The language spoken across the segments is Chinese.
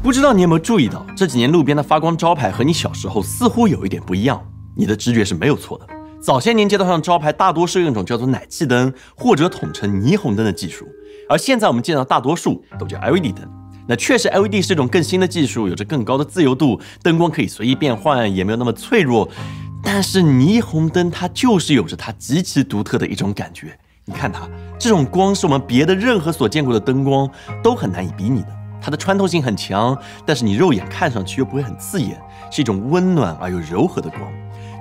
不知道你有没有注意到，这几年路边的发光招牌和你小时候似乎有一点不一样。你的直觉是没有错的。早些年街道上的招牌大多是用一种叫做奶气灯或者统称霓虹灯的技术，而现在我们见到大多数都叫 LED 灯。那确实 LED 是一种更新的技术，有着更高的自由度，灯光可以随意变换，也没有那么脆弱。但是霓虹灯它就是有着它极其独特的一种感觉。你看它，这种光是我们别的任何所见过的灯光都很难以比拟的。它的穿透性很强，但是你肉眼看上去又不会很刺眼，是一种温暖而又柔和的光。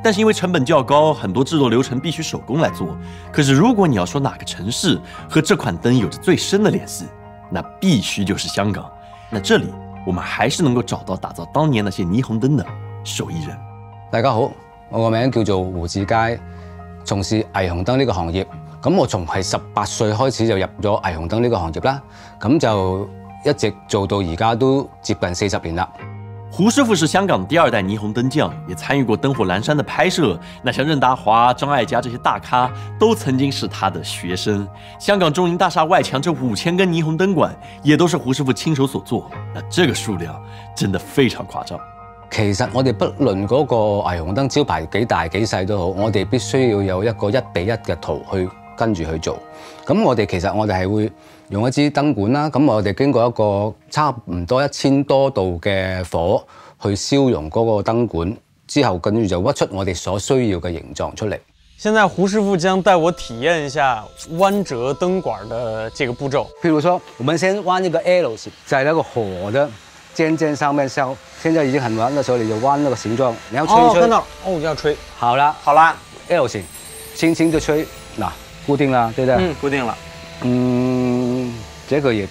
但是因为成本较高，很多制作流程必须手工来做。可是如果你要说哪个城市和这款灯有着最深的联系，那必须就是香港。那这里我們還是能夠找到打造當年那些霓虹燈的受益人。大家好，我個名叫做胡志佳，從事霓虹燈呢個行業。咁我從係18歲開始就入咗霓虹燈呢個行業啦，咁就一直做到而家都接近40年啦。胡師傅是香港第2代霓虹燈匠，也參與過《燈火闌珊》的拍攝。那像任達華、張艾嘉這些大咖都曾經是他的學生。香港中銀大廈外牆這5000根霓虹燈管，也都是胡師傅親手所做。那這個數量真的非常誇張。其實我哋不論嗰個霓虹燈招牌幾大幾細都好，我哋必須要有一個1比1嘅圖去跟住去做。咁我哋其實我哋係會用一支燈管啦，咁我哋經過一個差唔多1000多度嘅火去燒熔嗰個燈管，之後跟住就屈出我哋所需要嘅形狀出嚟。現在胡師傅將帶我體驗一下彎折燈管的這個步驟。譬如說，我們先彎一個 L 型，在那個火的尖尖上面燒，現在已經很彎的時候，你就彎那個形狀，你要吹一吹。看到了，哦，要吹。好了，好啦 ，L 型，輕輕就吹，嗱，固定啦，對不對？固定了。這個也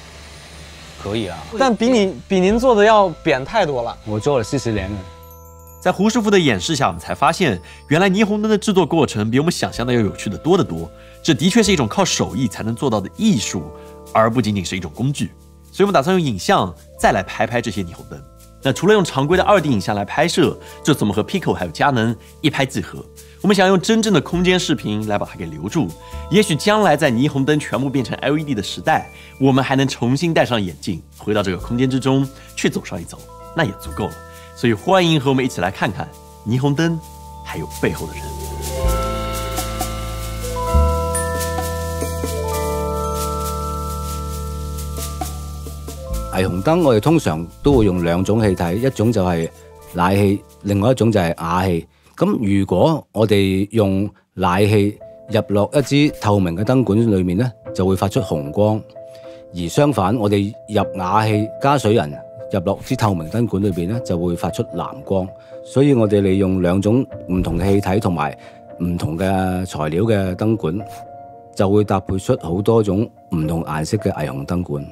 可以啊，但比您做的要扁太多了。我做了40年了。在胡師傅的演示下，我們才發現，原來霓虹燈的製作過程比我們想象的要有趣的多得多。這的確是一種靠手藝才能做到的藝術，而不僅僅是一種工具。所以我們打算用影像再來拍這些霓虹燈。那除了用常規的2D 影像來拍攝，這次我們和 Pico 還有佳能一拍即合。我們想用真正的空間視頻來把它給留住。也許將來在霓虹燈全部變成 LED 的時代，我們還能重新戴上眼鏡，回到這個空間之中去走上一走，那也足夠了。所以歡迎和我們一起來看看霓虹燈還有背後的人。霓虹燈我哋通常都會用2種氣體，一種就係氖氣，另外一種就係氬氣。咁如果我哋用氖氣入落一支透明嘅燈管裏面咧，就會發出紅光；而相反，我哋入氬氣加水銀入落支透明燈管裏邊咧，就會發出藍光。所以我哋利用2種唔同嘅氣體同埋唔同嘅材料嘅燈管，就會搭配出好多種唔同顏色嘅霓虹燈管。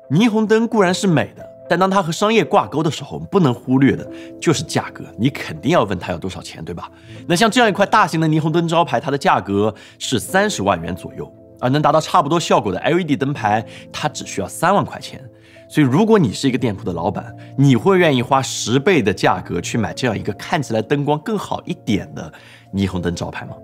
霓虹燈固然是美的，但當它和商業掛鈎的時候，我們不能忽略的就是價格。你肯定要問它有多少錢，對吧？那像這樣一塊大型的霓虹燈招牌，它的價格是30萬元左右，而能達到差不多效果的 LED 燈牌，它只需要3萬塊錢。所以如果你是一個店鋪的老闆，你會願意花10倍的價格去買這樣一個看起來燈光更好一點的霓虹燈招牌嗎？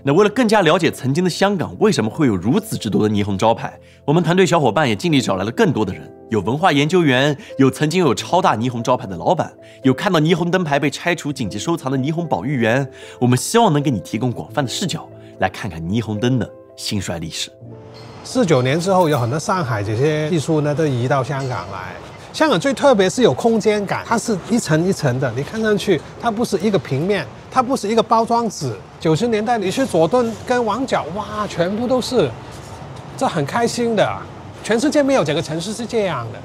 那為了更加了解曾經的香港為什麼會有如此之多的霓虹招牌，我們團隊小夥伴也盡力找來了更多的人，有文化研究員，有曾經有超大霓虹招牌的老闆，有看到霓虹燈牌被拆除緊急收藏的霓虹保育員。我們希望能給你提供廣泛的視角，來看看霓虹燈的興衰歷史。49年之後，有很多上海這些技術呢都移到香港來。香港最特別是有空間感，它是一層一層的，你看上去它不是一個平面，它不是一個包裝紙。90年代你去佐敦跟旺角，哇，全部都是，這很開心的。全世界沒有這個城市是這樣的。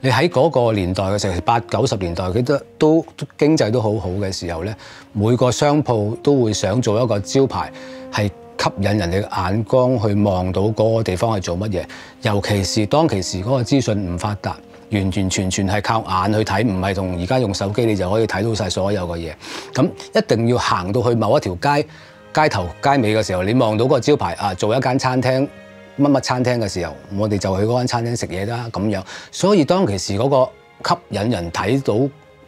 你喺嗰個年代嘅時候，80、90年代，佢都經濟都好好嘅時候咧，每個商鋪都會想做一個招牌，係吸引人哋嘅眼光去望到嗰個地方係做乜嘢。尤其是當其時嗰個資訊唔發達。完全係靠眼去睇，唔係同而家用手機你就可以睇到晒所有嘅嘢。咁一定要行到去某一條街頭街尾嘅時候，你望到個招牌啊，做一間餐廳乜乜餐廳嘅時候，我哋就去嗰間餐廳食嘢啦咁樣。所以當其時嗰個吸引人睇到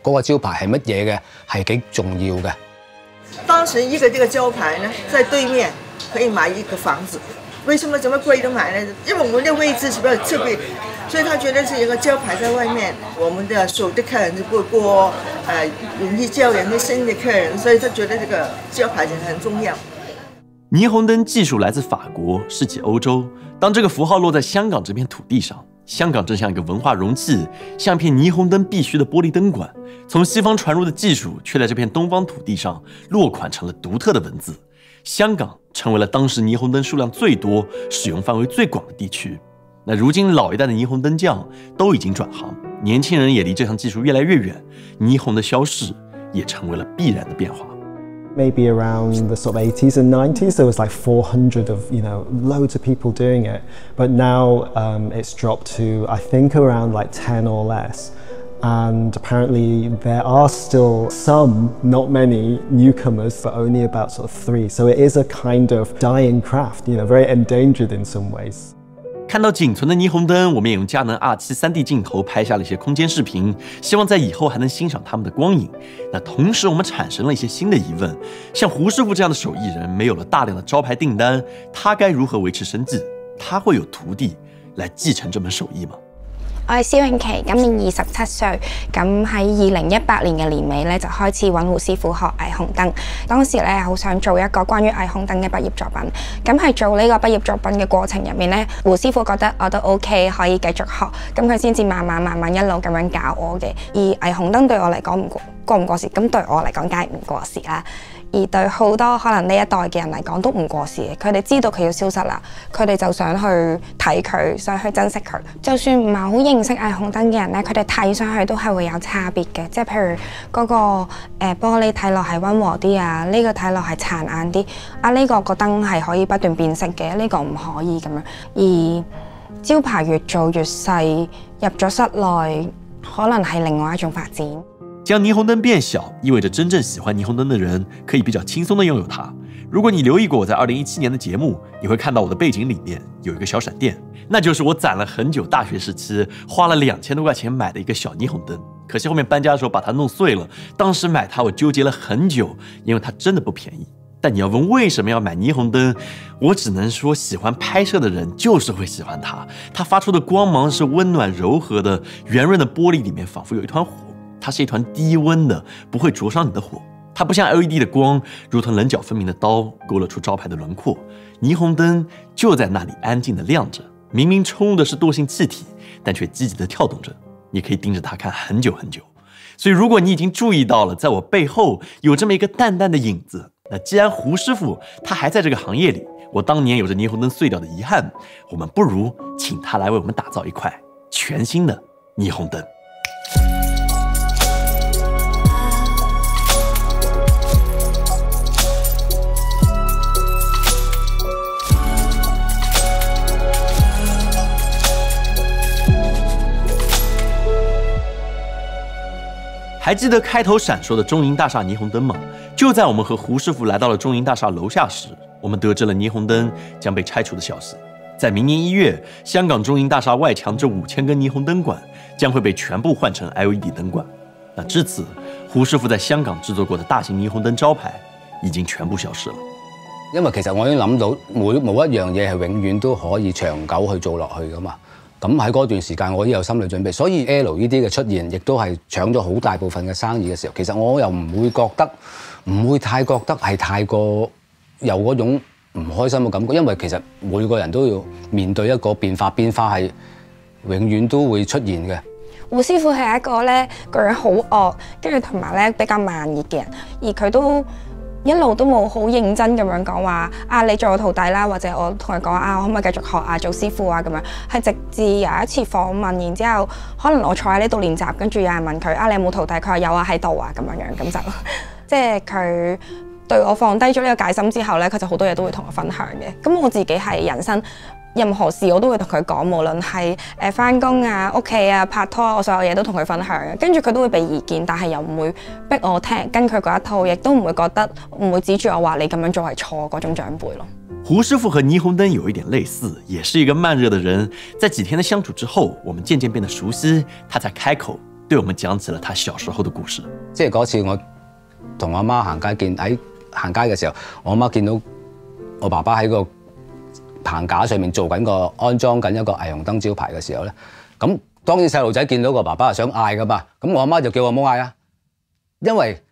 嗰個招牌係乜嘢嘅，係幾重要嘅。當時一個這個招牌呢，在對面可以買一個房子。為什麼這麼貴都買呢？因為我們的位置是不是特別所以他觉得是一个招牌在外面，我们的熟的客人就不过容易叫人的新的客人，所以他觉得这个招牌很重要。霓虹灯技术来自法国，是继欧洲。当这个符号落在香港这片土地上，香港正像一个文化容器，像一片霓虹灯必须的玻璃灯管。从西方传入的技术，却在这片东方土地上落款成了独特的文字。香港成为了当时霓虹灯数量最多、使用范围最广的地区。那如今老一代的霓虹灯匠都已经转行，年轻人也离这项技术越来越远，霓虹的消逝也成为了必然的变化。Maybe around the sort of 80s and 90s, there was like 400 of, loads of people doing it. But now it's dropped to, I think, around like 10 or less. And apparently there are still some, not many, newcomers, but only about sort of 3. So it is a kind of dying craft, very endangered in some ways. 看到仅存的霓虹灯，我们也用佳能 R7 3D 镜头拍下了一些空间视频，希望在以后还能欣赏它们的光影。那同时，我们产生了一些新的疑问：像胡師傅这样的手艺人，没有了大量的招牌订单，他该如何维持生计？他会有徒弟来继承这门手艺吗？我係蕭詠琪，今年27歲。咁喺2018年嘅年尾咧，就開始揾胡師傅學霓虹燈。當時咧好想做一個關於霓虹燈嘅畢業作品。咁喺做呢個畢業作品嘅過程入面咧，胡師傅覺得我都 OK， 可以繼續學，咁佢先至慢慢一路咁樣教我嘅。而霓虹燈對我嚟講過唔過時？咁對我嚟講梗係唔過時啦。而對好多可能呢一代嘅人嚟講都唔過時嘅，佢哋知道佢要消失啦，佢哋就想去睇佢，想去珍惜佢。就算唔係好認識霓虹燈嘅人咧，佢哋睇上去都係會有差別嘅，即係譬如嗰個玻璃睇落係溫和啲啊，呢個睇落係殘眼啲，呢個個燈係可以不斷變色嘅，呢個唔可以咁樣。而招牌越做越細，入咗室內，可能係另外一種發展。将霓虹灯变小，意味着真正喜欢霓虹灯的人可以比较轻松地拥有它。如果你留意过我在2017年的节目，你会看到我的背景里面有一个小闪电，那就是我攒了很久，大学时期花了2000多块钱买的一个小霓虹灯。可惜后面搬家的时候把它弄碎了，当时买它我纠结了很久，因为它真的不便宜。但你要问为什么要买霓虹灯，我只能说喜欢拍摄的人就是会喜欢它。它发出的光芒是温暖柔和的，圆润的玻璃里面仿佛有一团火。它是一团低温的，不会灼伤你的火。它不像 LED 的光，如同棱角分明的刀，勾勒出招牌的轮廓。霓虹灯就在那里安静的亮着，明明充入的是惰性气体，但却积极的跳动着。你可以盯着它看很久很久。所以，如果你已经注意到了，在我背后有这么一个淡淡的影子，那既然胡师傅他还在这个行业里，我当年有着霓虹灯碎掉的遗憾，我们不如请他来为我们打造一块全新的霓虹灯。还记得开头闪烁的中银大厦霓虹灯吗？就在我们和胡师傅来到了中银大厦楼下时，我们得知了霓虹灯将被拆除的消息。在明年1月，香港中银大厦外墙这5000根霓虹灯管将会被全部换成 LED 灯管。那至此，胡師傅在香港製作過的大型霓虹燈招牌已經全部消失了。因為其實我已經諗到冇一樣嘢係永遠都可以長久去做落去噶嘛。咁喺嗰段時間，我已經有心理準備，所以 LED 嘅出現，亦都係搶咗好大部分嘅生意嘅時候，其實我又唔會太覺得係太過有嗰種唔開心嘅感覺，因為其實每個人都要面對一個變化係永遠都會出現嘅。胡師傅係一個咧個樣好惡，跟住同埋咧比較慢熱嘅人，而佢都一路都冇好認真咁樣講話你做我徒弟啦，或者我同佢講我可唔可以繼續學做師傅咁樣，係直至有一次訪問，然之後可能我坐喺呢度練習，跟住有人問佢你有冇徒弟，佢話有喺度咁樣，咁就即係佢對我放低咗呢個戒心之後咧，佢就好多嘢都會同我分享嘅。咁我自己係人生任何事我都會同佢講，無論係返工屋企拍拖，我所有嘢都同佢分享嘅。跟住佢都會俾意見，但係又唔會逼我聽跟佢嗰一套，亦都唔會覺得唔會指住我話你咁樣做係錯嗰種長輩咯。胡師傅和霓虹燈有一點類似，也是一個慢熱的人。在幾天的相處之後，我們漸漸變得熟悉，他才開口對我們講起了他小時候的故事。即係嗰次我同我媽行街行街嘅時候，我媽見到我爸爸喺個棚架上面做緊個安裝緊一個霓虹燈招牌嘅時候咧，咁當然細路仔見到個爸爸係想嗌噶嘛，咁我阿媽就叫我唔好嗌啊，因為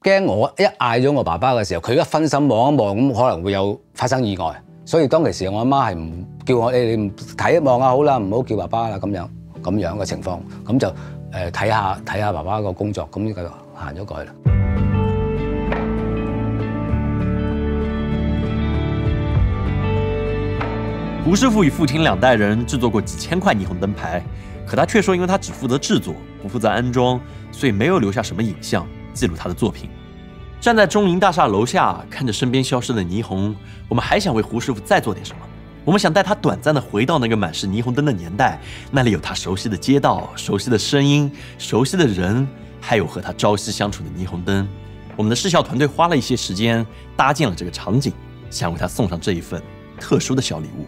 驚我一嗌咗我爸爸嘅時候，佢一分心望一望，咁可能會有發生意外。所以當其時我阿媽係唔叫我你唔睇一望啊好啦，唔好叫爸爸啦咁樣嘅情況，咁就睇下爸爸個工作，咁就行咗過去啦。胡師傅與父親兩代人製作過幾千塊霓虹燈牌，可他卻說因為他只負責製作，不負責安裝，所以沒有留下什麼影像記錄他的作品。站在中銀大廈樓下，看着身邊消失的霓虹，我們還想為胡師傅再做點什麼。我們想帶他短暫地回到那個滿是霓虹燈的年代，那裡有他熟悉的街道、熟悉的聲音、熟悉的人，還有和他朝夕相處的霓虹燈。我們的視效團隊花了一些時間搭建了這個場景，想為他送上這一份特殊的小禮物。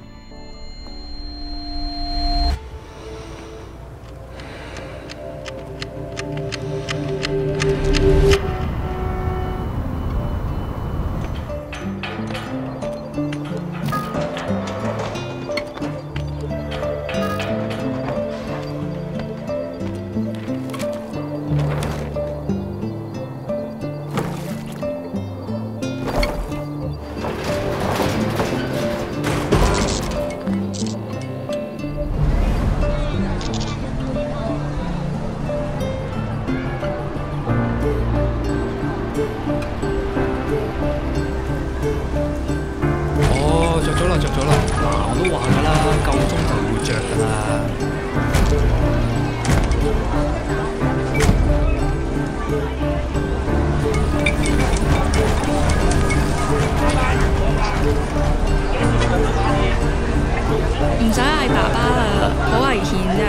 着咗啦，我都話㗎啦，夠鐘就會着㗎啦。唔使嗌爸爸啦，好危險㗎。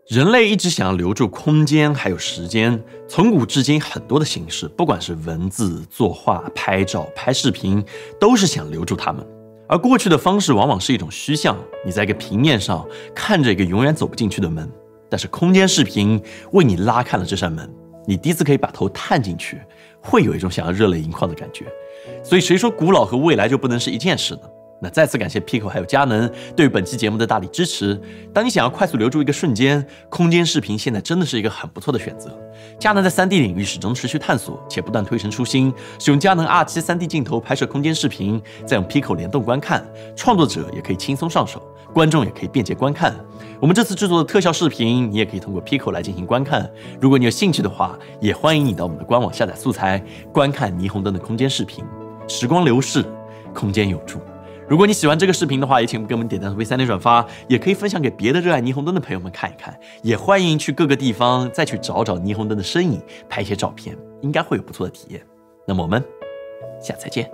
人類一直想要留住空間還有時間，從古至今很多的形式，不管是文字、作畫、拍照、拍視頻，都是想留住它們。而過去的方式往往是一種虛像，你在一個平面上看着一個永遠走不進去的門，但是空間視頻為你拉開了這扇門，你第一次可以把頭探進去，會有一種想要熱淚盈眶的感覺。所以誰說古老和未來就不能是一件事呢？那再次感謝 Pico 還有佳能對於本期節目的大力支持。當你想要快速留住一個瞬間，空間視頻現在真的是一個很不錯的選擇。佳能在 3D 領域始終持續探索，且不斷推陳出新，使用佳能 R7 3D 鏡頭拍攝空間視頻，再用 Pico 聯動觀看，創作者也可以輕鬆上手，觀眾也可以便捷觀看。我們這次製作的特效視頻，你也可以通過 Pico 來進行觀看。如果你有興趣的話，也歡迎你到我們的官網下載素材，觀看霓虹燈的空間視頻。時光流逝，空間有助。如果你喜歡這個視頻的話，也請給我們點讚、為3連轉發，也可以分享給別的熱愛霓虹燈的朋友們看一看。也歡迎去各個地方再去找找霓虹燈的身影，拍一些照片，應該會有不錯的體驗。那麼我們下次再見。